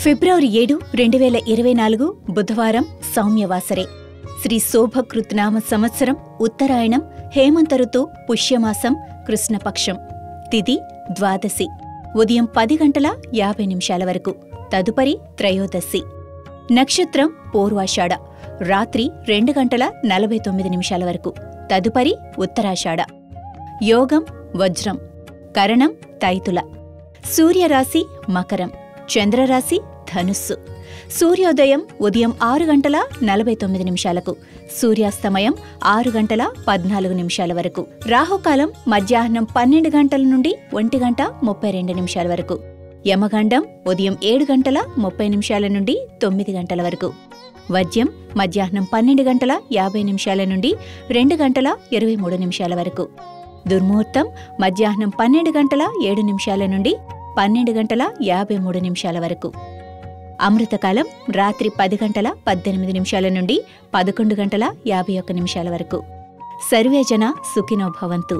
ఫిబ్రవరి 7, 2024 బుధవారం సౌమ్యవాసరే. శ్రీ శోభకృత్నామ సంవత్సరం ఉత్తరాయణం, హేమంత ఋతు, పుష్యమాసం, కృష్ణపక్షం. తిథి ద్వాదశి. ఉదయం 10:50 వరకు. తదుపరి త్రయోదశి. నక్షత్రం పూర్వాషాఢ. రాత్రి 2:49 వరకు. తదుపరి ఉత్తరాషాఢ. యోగం వజ్రం. కరణం తైతుల. సూర్యరాశి మకరం. చంద్రరాశి ధనుస్సు. సూర్యోదయం ఉదయం 6:49 సూర్యాస్తమయం 6:14 వరకు. రాహుకాలం మధ్యాహ్నం 12 గంటల నుండి 1:32 వరకు. యమగండం ఉదయం 7:30 నుండి 9 గంటల వరకు. వజ్యం మధ్యాహ్నం 12:50 నుండి 2:23 వరకు. దుర్ముహూర్తం మధ్యాహ్నం 12:07 నుండి 12:53 వరకు. అమృతకాలం రాత్రి 10:18 నుండి 11:51 వరకు. సర్వేజన సుఖినో భవంతు.